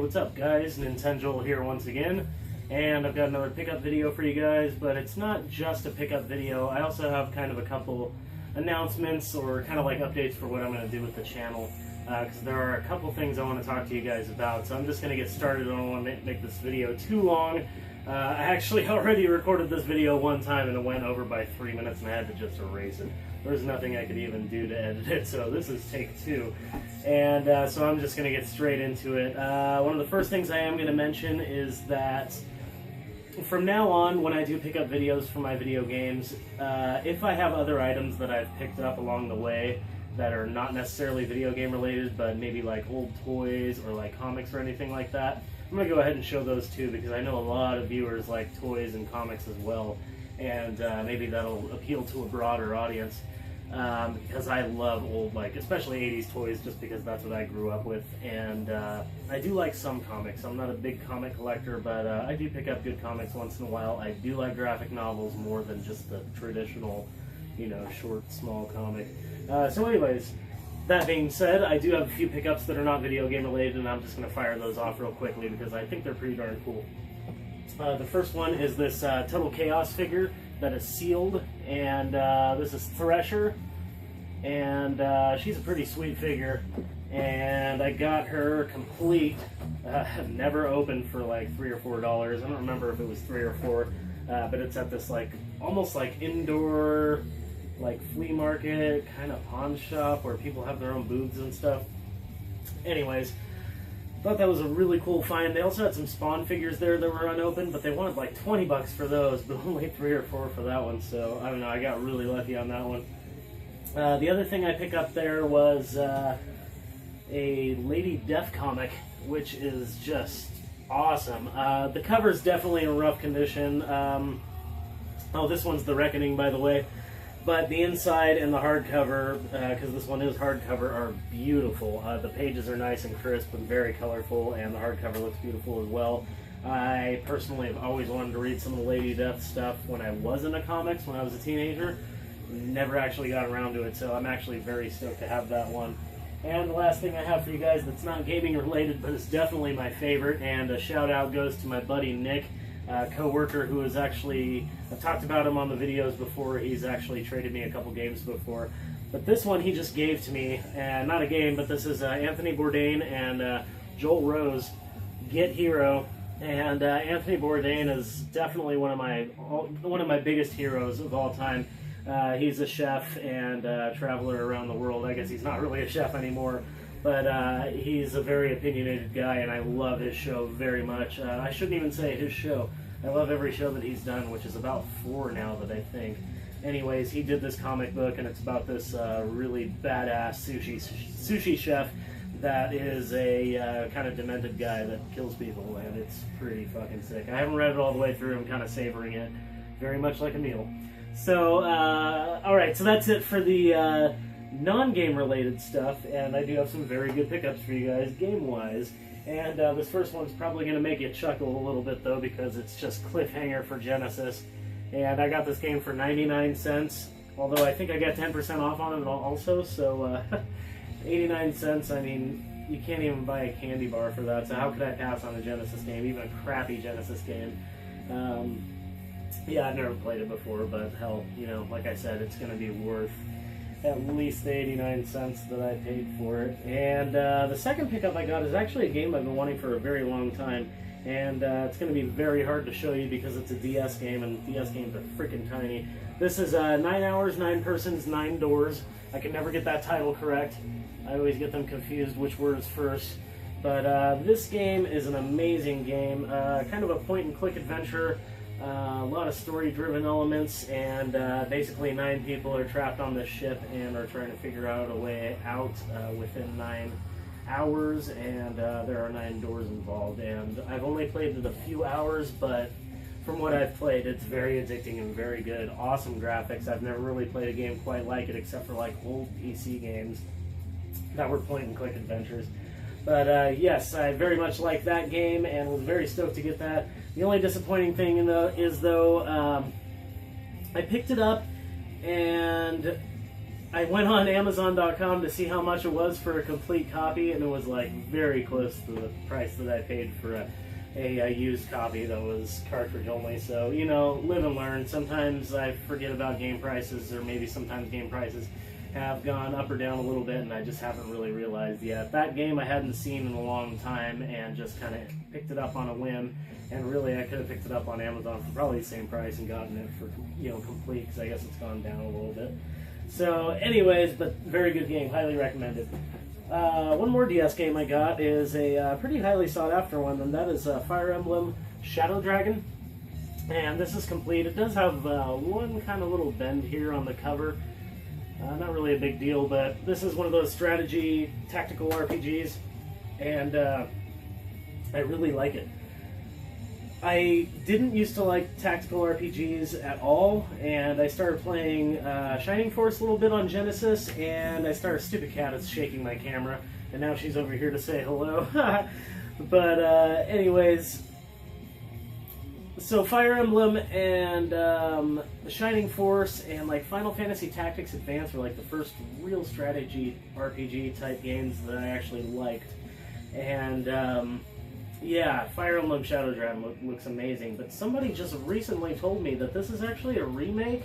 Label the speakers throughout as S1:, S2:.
S1: what's up guys? Nintenjoel here once again, and I've got another pickup video for you guys, but it's not just a pickup video. I also have kind of a couple announcements or kind of like updates for what I'm going to do with the channel, because there are a couple things I want to talk to you guys about, so I'm just going to get started. I don't want to make this video too long. I actually already recorded this video one time and it went over by 3 minutes and I had to just erase it. There's nothing I could even do to edit it, so this is take 2. And so I'm just going to get straight into it. One of the first things I am going to mention is that from now on, when I do pick up videos for my video games, if I have other items that I've picked up along the way that are not necessarily video game related, but maybe like old toys or like comics or anything like that, I'm going to go ahead and show those too, because I know a lot of viewers like toys and comics as well, and maybe that'll appeal to a broader audience, because I love old, like, especially 80s toys, just because that's what I grew up with, and I do like some comics. I'm not a big comic collector, but I do pick up good comics once in a while. I do like graphic novels more than just the traditional, you know, short, small comic. So anyways, that being said, I do have a few pickups that are not video game related, and I'm just going to fire those off real quickly because I think they're pretty darn cool. The first one is this Total Chaos figure that is sealed, and this is Thresher, and she's a pretty sweet figure, and I got her complete, never opened, for like $3 or $4. I don't remember if it was 3 or 4, but it's at this like almost like indoor like flea market kind of pawn shop where people have their own booths and stuff. Anyways, thought that was a really cool find. They also had some Spawn figures there that were unopened, but they wanted like 20 bucks for those, but only 3 or 4 for that one, so I don't know, I got really lucky on that one. The other thing I picked up there was a Lady Death comic, which is just awesome. The cover's definitely in rough condition. Oh, this one's The Reckoning, by the way. But the inside and the hardcover, because this one is hardcover, are beautiful. The pages are nice and crisp and very colorful, and the hardcover looks beautiful as well. I personally have always wanted to read some of the Lady Death stuff when I was into comics, when I was a teenager. Never actually got around to it, so I'm actually very stoked to have that one. And the last thing I have for you guys that's not gaming related, but it's definitely my favorite, and a shout out goes to my buddy Nick, co-worker who is actually, I've talked about him on the videos before. He's actually traded me a couple games before, but this one he just gave to me, and not a game, but this is Anthony Bourdain and Joel Rose, Get Hero, and Anthony Bourdain is definitely one of my biggest heroes of all time. He's a chef and traveler around the world. I guess he's not really a chef anymore, but he's a very opinionated guy, and I love his show very much. I shouldn't even say his show. I love every show that he's done, which is about 4 now that I think. Anyways, he did this comic book, and it's about this really badass sushi chef that is a kind of demented guy that kills people, and it's pretty fucking sick. I haven't read it all the way through. I'm kind of savoring it, very much like a meal. So, alright, so that's it for the non-game related stuff, and I do have some very good pickups for you guys game-wise. And this first one's probably going to make you chuckle a little bit, though, because it's just Cliffhanger for Genesis. And I got this game for 99 cents, although I think I got 10% off on it also, so 89 cents, I mean, you can't even buy a candy bar for that, so how could I pass on a Genesis game, even a crappy Genesis game? Yeah, I've never played it before, but hell, you know, like I said, it's going to be worth at least the 89 cents that I paid for it. And the second pickup I got is actually a game I've been wanting for a very long time, and it's going to be very hard to show you because it's a DS game, and DS games are freaking tiny. This is 9 hours, 9 persons, 9 doors. I can never get that title correct. I always get them confused which word's first. But this game is an amazing game, kind of a point-and-click adventure. A lot of story-driven elements, and basically 9 people are trapped on this ship and are trying to figure out a way out within 9 hours, and there are 9 doors involved. And I've only played it a few hours, but from what I've played, it's very addicting and very good. Awesome graphics. I've never really played a game quite like it, except for like old PC games that were point-and-click adventures. But yes, I very much like that game and was very stoked to get that. The only disappointing thing is, though, I picked it up and I went on Amazon.com to see how much it was for a complete copy, and it was like very close to the price that I paid for a used copy that was cartridge only. So, you know, live and learn. Sometimes I forget about game prices, or maybe sometimes game prices have gone up or down a little bit, and I just haven't really realized yet. That game I hadn't seen in a long time, and just kind of picked it up on a whim. And really, I could have picked it up on Amazon for probably the same price and gotten it for, you know, complete, because I guess it's gone down a little bit. So, anyways, but very good game, highly recommended. One more DS game I got is a pretty highly sought after one, and that is Fire Emblem Shadow Dragon. And this is complete. It does have one kind of little bend here on the cover. Not really a big deal, but this is one of those strategy tactical RPGs, and I really like it. I didn't used to like tactical RPGs at all, and I started playing Shining Force a little bit on Genesis, and I started... Stupid cat is shaking my camera, and now she's over here to say hello. But anyways, so Fire Emblem and Shining Force and like Final Fantasy Tactics Advance were like the first real strategy RPG type games that I actually liked. And yeah, Fire Emblem Shadow Dragon looks amazing, but somebody just recently told me that this is actually a remake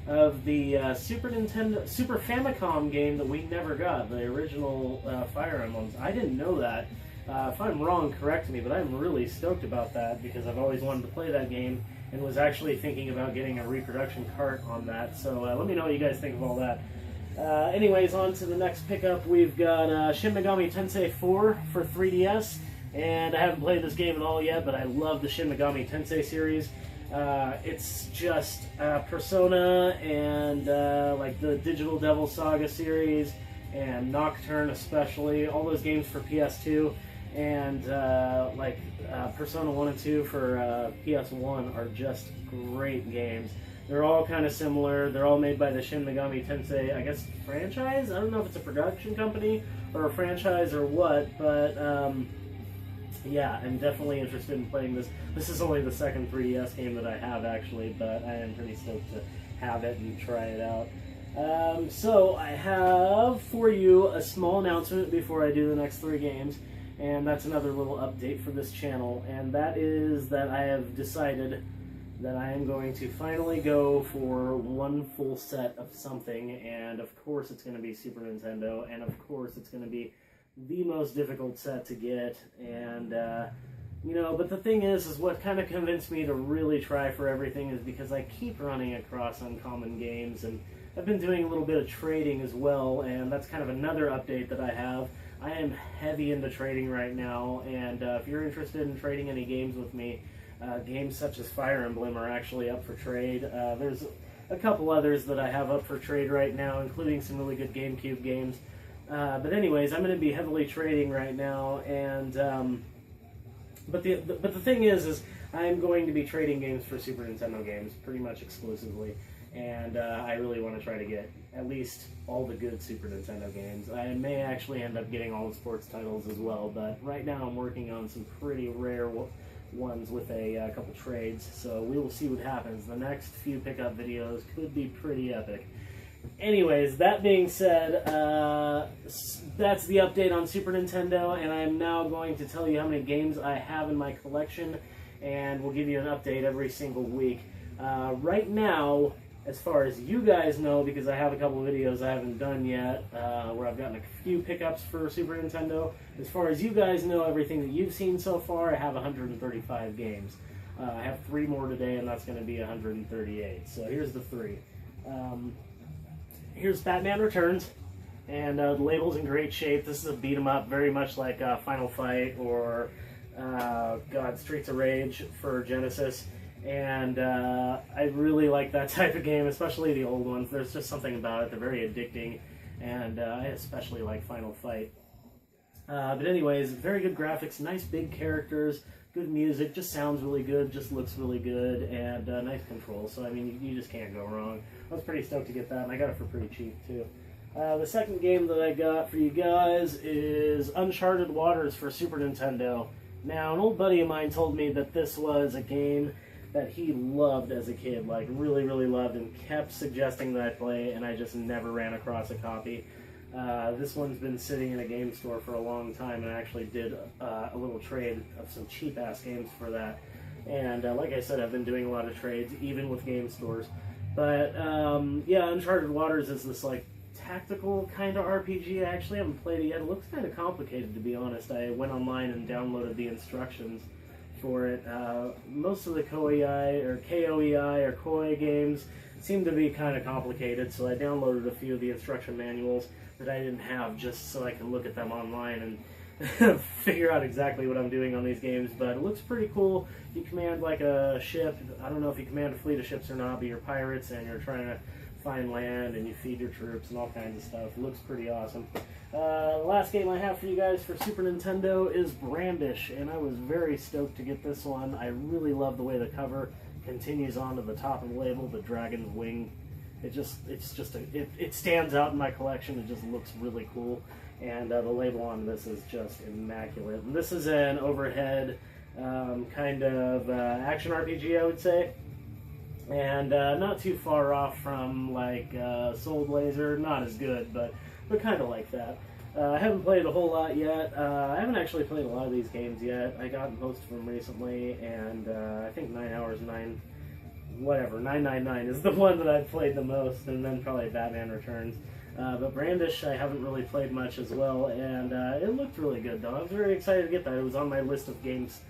S1: of the Super Famicom game that we never got, the original Fire Emblems. I didn't know that. If I'm wrong, correct me, but I'm really stoked about that because I've always wanted to play that game and was actually thinking about getting a reproduction cart on that. So let me know what you guys think of all that. Anyways, on to the next pickup. We've got Shin Megami Tensei 4 for 3DS. And I haven't played this game at all yet, but I love the Shin Megami Tensei series. It's just Persona and like the Digital Devil Saga series and Nocturne especially, all those games for PS2, and like Persona 1 and 2 for PS1 are just great games. They're all kind of similar. They're all made by the Shin Megami Tensei, I guess, franchise? I don't know if it's a production company or a franchise or what, but yeah, I'm definitely interested in playing this. This is only the second 3DS game that I have, actually, but I am pretty stoked to have it and try it out. So I have for you a small announcement before I do the next 3 games, and that's another little update for this channel, and that is that I have decided that I am going to finally go for one full set of something, and of course it's going to be Super Nintendo, and of course it's going to be the most difficult set to get, and you know, but the thing is what kind of convinced me to really try for everything is because I keep running across uncommon games, and I've been doing a little bit of trading as well, and that's kind of another update that I have. I am heavy into trading right now, and if you're interested in trading any games with me, games such as Fire Emblem are actually up for trade. There's a couple others that I have up for trade right now, including some really good GameCube games. But anyways, I'm going to be heavily trading right now, and but the thing is I'm going to be trading games for Super Nintendo games pretty much exclusively, and I really want to try to get at least all the good Super Nintendo games. I may actually end up getting all the sports titles as well, but right now I'm working on some pretty rare ones with a couple trades, so we will see what happens. The next few pickup videos could be pretty epic. Anyways, that being said, that's the update on Super Nintendo, and I'm now going to tell you how many games I have in my collection, and we'll give you an update every single week. Right now, as far as you guys know, because I have a couple of videos I haven't done yet, where I've gotten a few pickups for Super Nintendo, as far as you guys know, everything that you've seen so far, I have 135 games. I have 3 more today, and that's going to be 138. So here's the 3. Here's Batman Returns, and the label's in great shape. This is a beat-em-up, very much like Final Fight or Streets of Rage for Genesis, and I really like that type of game, especially the old ones. There's just something about it. They're very addicting, and I especially like Final Fight. But anyways, very good graphics, nice big characters, good music, just sounds really good, just looks really good, and nice controls. So I mean, you just can't go wrong. I was pretty stoked to get that, and I got it for pretty cheap too. The second game that I got for you guys is Uncharted Waters for Super Nintendo. Now, an old buddy of mine told me that this was a game that he loved as a kid, like really, really loved, and kept suggesting that I play, and I just never ran across a copy. This one's been sitting in a game store for a long time, and I actually did a little trade of some cheap-ass games for that. And like I said, I've been doing a lot of trades, even with game stores. But yeah, Uncharted Waters is this like tactical kind of RPG. I actually haven't played it yet. It looks kind of complicated, to be honest. I went online and downloaded the instructions for it. Most of the KOEI or KOI games seem to be kind of complicated, so I downloaded a few of the instruction manuals that I didn't have, just so I can look at them online and figure out exactly what I'm doing on these games. But it looks pretty cool. You command like a ship. I don't know if you command a fleet of ships or not, but you're pirates and you're trying to find land and you feed your troops and all kinds of stuff. It looks pretty awesome. The last game I have for you guys for Super Nintendo is Brandish, and I was very stoked to get this one. I really love the way the cover continues on to the top of the label, the dragon's wing. It stands out in my collection. It just looks really cool, and the label on this is just immaculate. And this is an overhead kind of action RPG, I would say, and not too far off from like Soul Blazer. Not as good, but kind of like that. I haven't played a whole lot yet. I haven't actually played a lot of these games yet. I got most of them recently, and I think 999 is the one that I've played the most, and then probably Batman Returns. But Brandish I haven't really played much as well, and it looked really good though. I was very excited to get that. It was on my list of games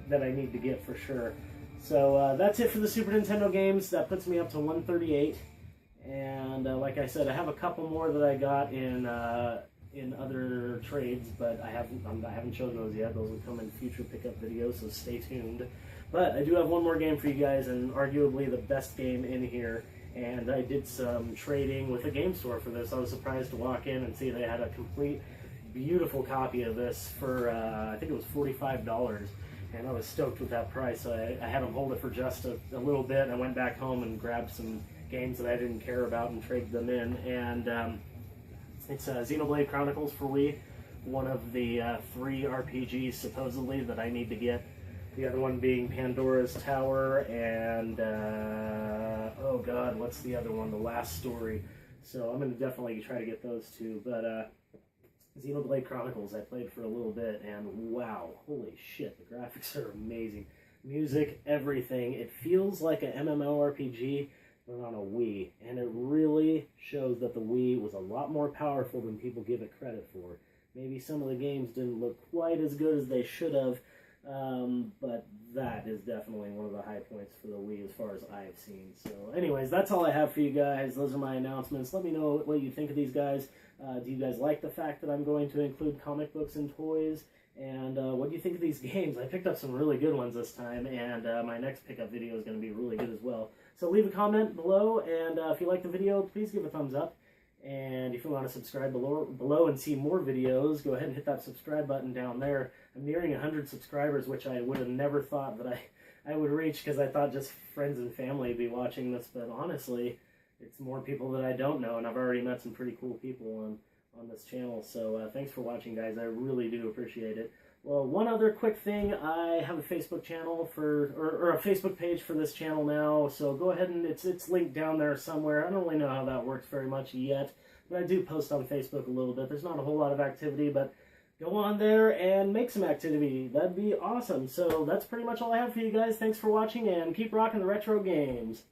S1: that I need to get for sure. So that's it for the Super Nintendo games. That puts me up to 138. And like I said, I have a couple more that I got in other trades, but I haven't shown those yet. Those will come in future pickup videos, so stay tuned. But I do have one more game for you guys, and arguably the best game in here. And I did some trading with a game store for this. I was surprised to walk in and see they had a complete, beautiful copy of this for, I think it was $45. And I was stoked with that price, so I had them hold it for just a little bit, and I went back home and grabbed some games that I didn't care about and traded them in. And it's Xenoblade Chronicles for Wii, one of the 3 RPGs supposedly that I need to get. The other one being Pandora's Tower and, oh god, what's the other one? The Last Story. So I'm going to definitely try to get those two. But Xenoblade Chronicles I played for a little bit, and wow, holy shit, the graphics are amazing. Music, everything. It feels like an MMORPG, but on a Wii. And it really shows that the Wii was a lot more powerful than people give it credit for. Maybe some of the games didn't look quite as good as they should have, but that is definitely one of the high points for the Wii as far as I've seen. So anyways, that's all I have for you guys. Those are my announcements. Let me know what you think of these guys. Do you guys like the fact that I'm going to include comic books and toys? And what do you think of these games? I picked up some really good ones this time, and my next pickup video is going to be really good as well. So leave a comment below, and if you like the video, please give a thumbs up. And if you want to subscribe below and see more videos, go ahead and hit that subscribe button down there. I'm nearing 100 subscribers, which I would have never thought that I would reach, because I thought just friends and family would be watching this. But honestly, it's more people that I don't know, and I've already met some pretty cool people on this channel. So thanks for watching, guys. I really do appreciate it. Well, one other quick thing, I have a Facebook channel or a Facebook page for this channel now, so go ahead and it's linked down there somewhere. I don't really know how that works very much yet, but I do post on Facebook a little bit. There's not a whole lot of activity, but go on there and make some activity. That'd be awesome. So that's pretty much all I have for you guys. Thanks for watching, and keep rocking the retro games.